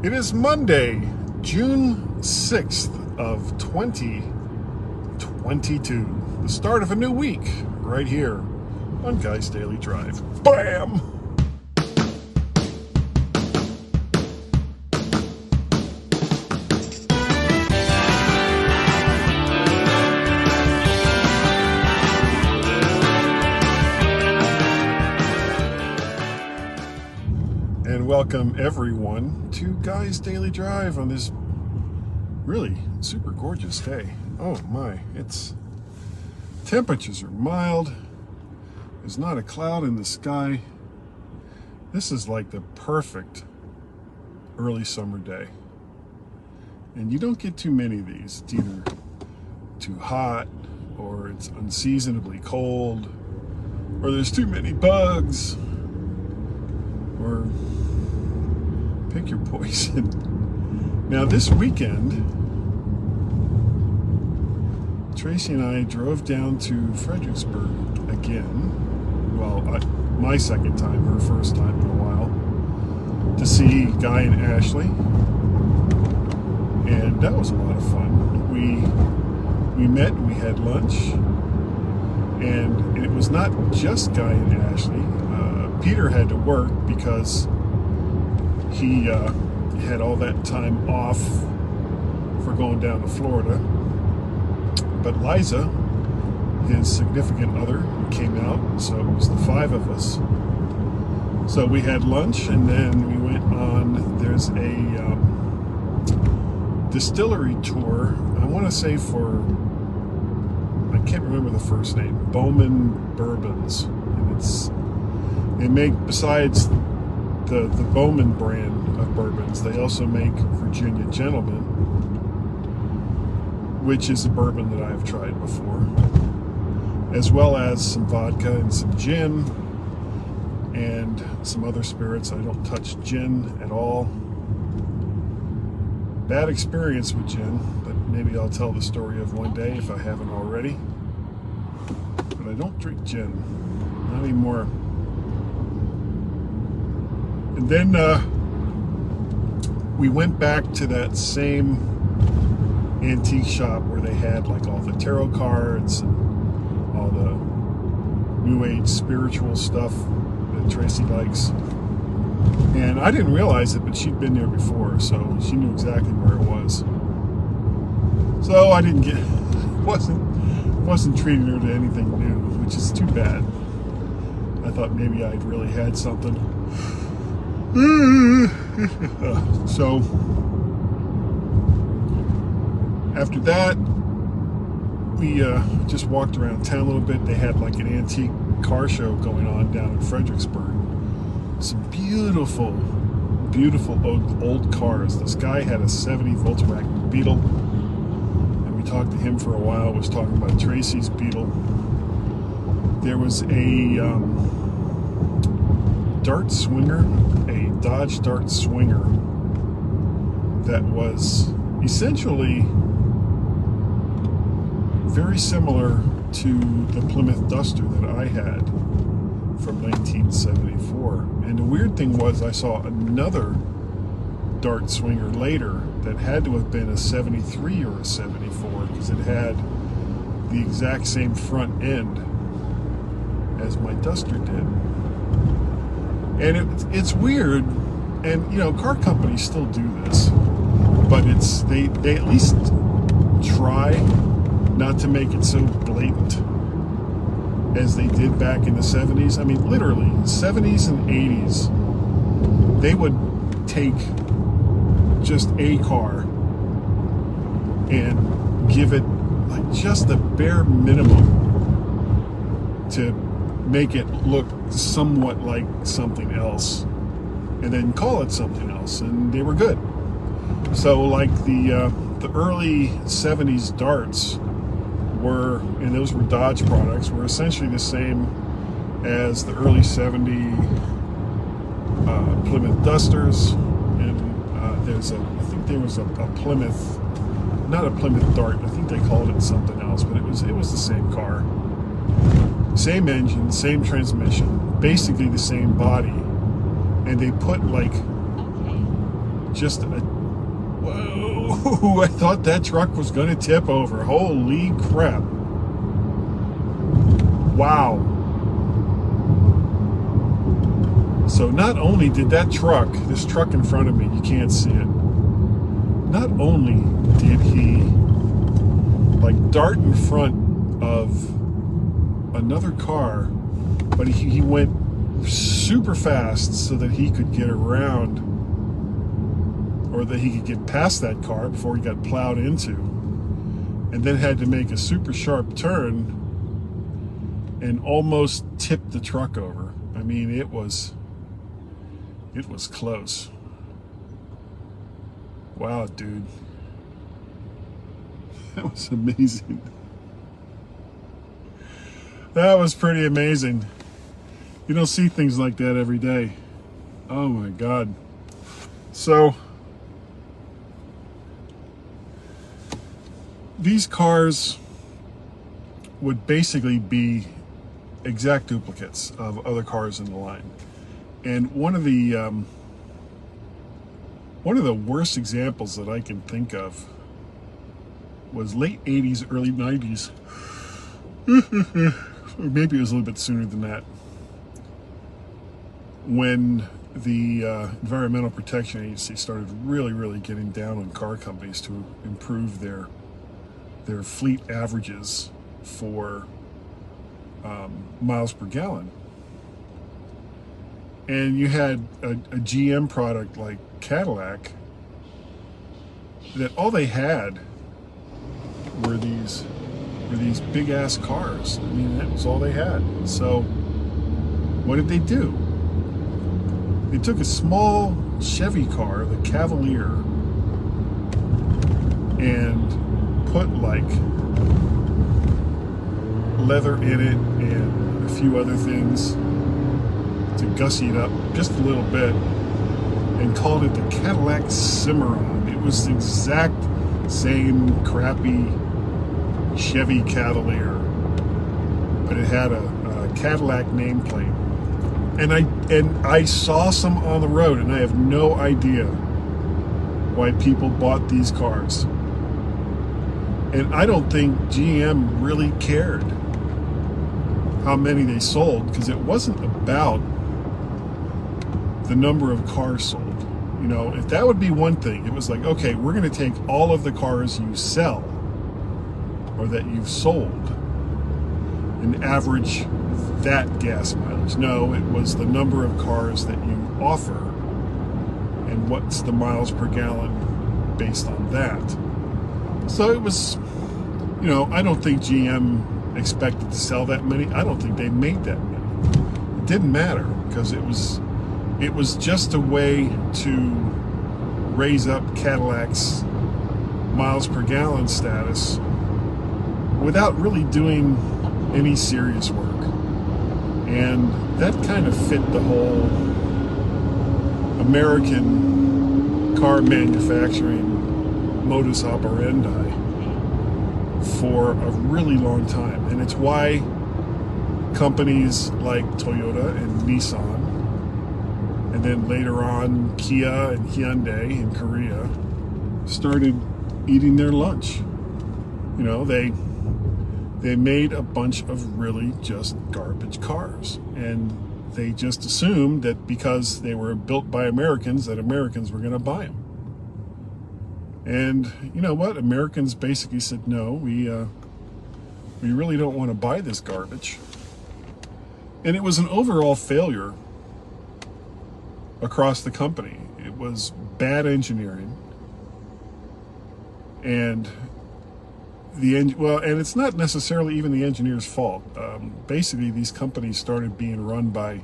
It is Monday, June 6th of 2022. The start of a new week right here on Guy's Daily Drive. Bam! And welcome everyone to Guy's Daily Drive on this really super gorgeous day. Oh my, temperatures are mild. There's not a cloud in the sky. This is like the perfect early summer day. And you don't get too many of these. It's either too hot, or it's unseasonably cold, or there's too many bugs, or pick your poison. Now this weekend, Tracy and I drove down to Fredericksburg again. Well, my second time, her first time in a while, to see Guy and Ashley, and that was a lot of fun. We met, we had lunch, and it was not just Guy and Ashley. Peter had to work because he had all that time off for going down to Florida. But Liza, his significant other, came out, so it was the five of us. So we had lunch, and then we went on, there's a distillery tour, I want to say for, I can't remember the first name, Bowman Bourbons. And they make, besides the Bowman brand of bourbons, they also make Virginia Gentleman, which is a bourbon that I've tried before, as well as some vodka and some gin and some other spirits. I don't touch gin at all. Bad experience with gin, but maybe I'll tell the story of one day if I haven't already. But I don't drink gin, not anymore. And then we went back to that same antique shop where they had like all the tarot cards and all the new age spiritual stuff that Tracy likes. And I didn't realize it, but she'd been there before, so she knew exactly where it was. So I didn't get, wasn't treating her to anything new, which is too bad. I thought maybe I'd really had something. So after that, we just walked around town a little bit. They had like an antique car show going on down in Fredericksburg. Some beautiful, beautiful old cars. This guy had a 70 Volkswagen Beetle, and we talked to him for a while. Was talking about Tracy's Beetle. There was a Dart Swinger, a Dodge Dart Swinger that was essentially very similar to the Plymouth Duster that I had from 1974. And the weird thing was, I saw another Dart Swinger later that had to have been a 73 or a 74, because it had the exact same front end as my Duster did. And it's weird, and you know, car companies still do this, but they at least try not to make it so blatant as they did back in the 70s. I mean, literally, 70s and 80s, they would take just a car and give it like just the bare minimum to make it look somewhat like something else, and then call it something else, and they were good. So like the early 70s Darts were, and those were Dodge products, were essentially the same as the early 70 Plymouth Dusters, and I think there was a Plymouth, not a Plymouth Dart, I think they called it something else, but it was the same car. Same engine, same transmission, basically the same body. And they put like just a, whoa, I thought that truck was going to tip over. Holy crap. Wow. So not only did that truck, this truck in front of me, you can't see it, not only did he like dart in front of another car, but he went super fast so that he could get around, or that he could get past that car before he got plowed into, and then had to make a super sharp turn and almost tipped the truck over. I mean, it was close. Wow, dude. That was amazing. That was pretty amazing. You don't see things like that every day. Oh my God. So, these cars would basically be exact duplicates of other cars in the line. And one of the worst examples that I can think of was late 80s, early 90s. Or maybe it was a little bit sooner than that, when the Environmental Protection Agency started really getting down on car companies to improve their fleet averages for miles per gallon. And you had a GM product like Cadillac that all they had were these big ass cars. I mean, that was all they had. So what did they do? They took a small Chevy car, the Cavalier, and put like leather in it and a few other things to gussy it up just a little bit, and called it the Cadillac Cimarron. It was the exact same crappy Chevy Cavalier, but it had a Cadillac nameplate. And I saw some on the road, and I have no idea why people bought these cars. And I don't think GM really cared how many they sold, because it wasn't about the number of cars sold. You know, if that would be one thing, it was like, okay, we're going to take all of the cars you sell or that you've sold and average that gas mileage. No, it was the number of cars that you offer and what's the miles per gallon based on that. So it was, you know, I don't think GM expected to sell that many. I don't think they made that many. It didn't matter, because it was just a way to raise up Cadillac's miles per gallon status without really doing any serious work. And that kind of fit the whole American car manufacturing modus operandi for a really long time. And it's why companies like Toyota and Nissan, and then later on Kia and Hyundai in Korea, started eating their lunch. You know, they made a bunch of really just garbage cars, and they just assumed that because they were built by Americans, that Americans were going to buy them. And you know what? Americans basically said, no, we really don't want to buy this garbage. And it was an overall failure across the company. It was bad engineering, and and it's not necessarily even the engineer's fault. Basically, these companies started being run by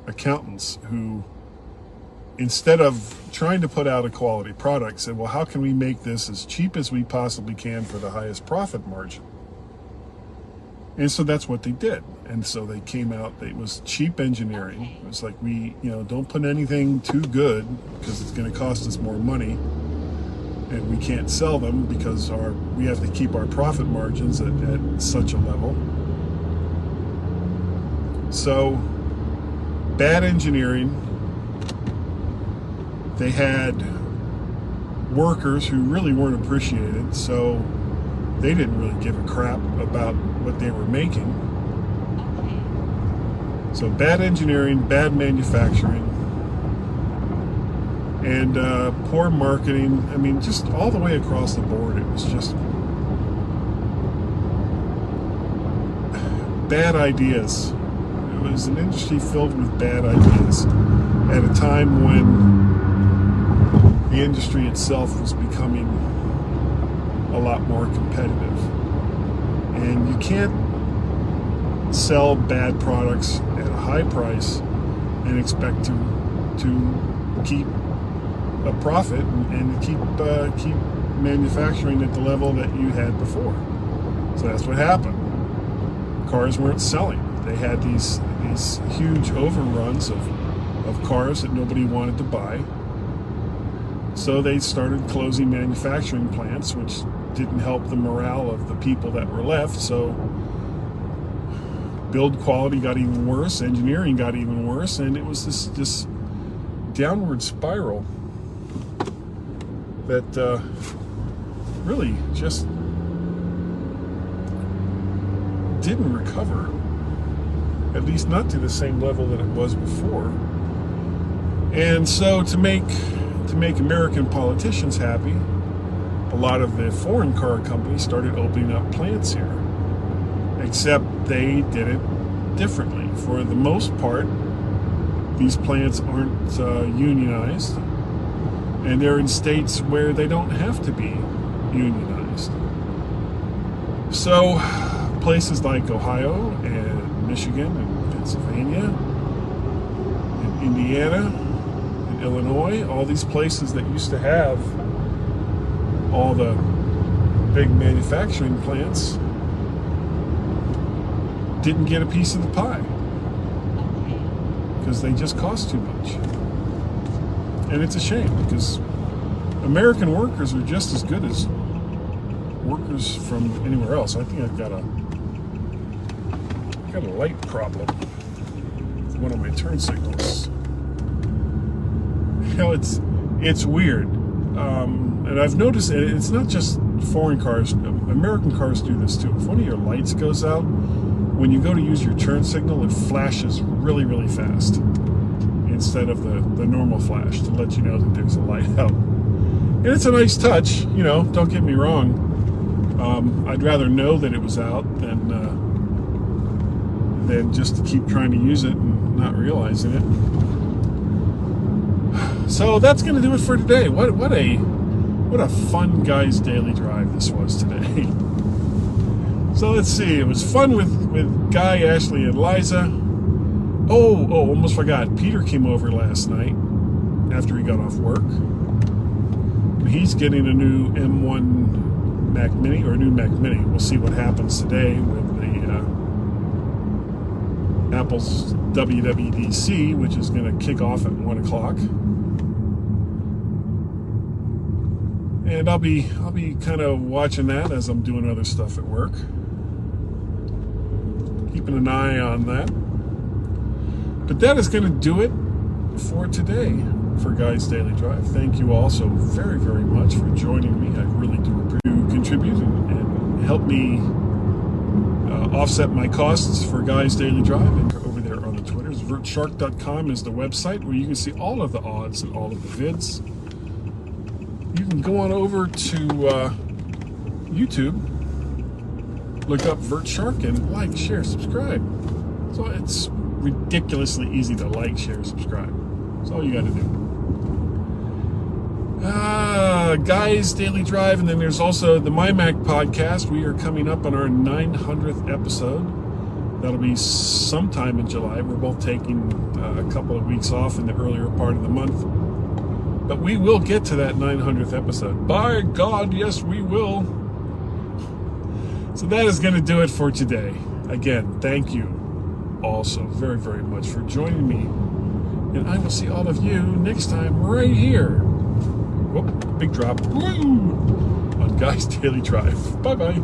accountants who, instead of trying to put out a quality product, said, well, how can we make this as cheap as we possibly can for the highest profit margin? And so that's what they did. And so they came out, it was cheap engineering. It was like, we, don't put anything too good because it's going to cost us more money. And we can't sell them because we have to keep our profit margins at such a level. So, bad engineering. They had workers who really weren't appreciated, so they didn't really give a crap about what they were making. So bad engineering, bad manufacturing, and poor marketing. I mean, just all the way across the board, it was just bad ideas. It was an industry filled with bad ideas at a time when the industry itself was becoming a lot more competitive. And you can't sell bad products at a high price and expect to keep a profit and keep manufacturing at the level that you had before. So that's what happened. Cars weren't selling. They had these huge overruns of cars that nobody wanted to buy. So they started closing manufacturing plants, which didn't help the morale of the people that were left. So build quality got even worse, engineering got even worse, and it was this downward spiral that really just didn't recover, at least not to the same level that it was before. And so to make American politicians happy, a lot of the foreign car companies started opening up plants here, except they did it differently. For the most part, these plants aren't unionized, and they're in states where they don't have to be unionized. So places like Ohio and Michigan and Pennsylvania and Indiana and Illinois, all these places that used to have all the big manufacturing plants, didn't get a piece of the pie because they just cost too much. And it's a shame, because American workers are just as good as workers from anywhere else. I think I've got a light problem with one of my turn signals. You know, it's weird. And I've noticed it's not just foreign cars. American cars do this too. If one of your lights goes out, when you go to use your turn signal, it flashes really, really fast instead of the normal flash to let you know that there's a light out. And it's a nice touch, you know, don't get me wrong. I'd rather know that it was out than just to keep trying to use it and not realizing it. So that's going to do it for today. What a fun Guy's Daily Drive this was today. So let's see. It was fun with Guy, Ashley, and Liza. Oh, almost forgot. Peter came over last night after he got off work. He's getting a new M1 Mac Mini, or a new Mac Mini. We'll see what happens today with the Apple's WWDC, which is going to kick off at 1 o'clock. And I'll be kind of watching that as I'm doing other stuff at work. Keeping an eye on that. But that is going to do it for today for Guy's Daily Drive. Thank you all so very, very much for joining me. I really do appreciate you contribute and help me offset my costs for Guy's Daily Drive. And over there on the Twitters, vertshark.com is the website where you can see all of the odds and all of the vids. You can go on over to YouTube, look up Vert Shark, and like, share, subscribe. So it's ridiculously easy to like, share, subscribe. That's all you got to do. Guy's Daily Drive, and then there's also the MyMac podcast. We are coming up on our 900th episode. That'll be sometime in July. We're both taking a couple of weeks off in the earlier part of the month. But we will get to that 900th episode. By God, yes, we will. So that is going to do it for today. Again, thank you all so very, very much for joining me. And I will see all of you next time right here. Whoop, big drop. Woo! On Guy's Daily Drive. Bye-bye.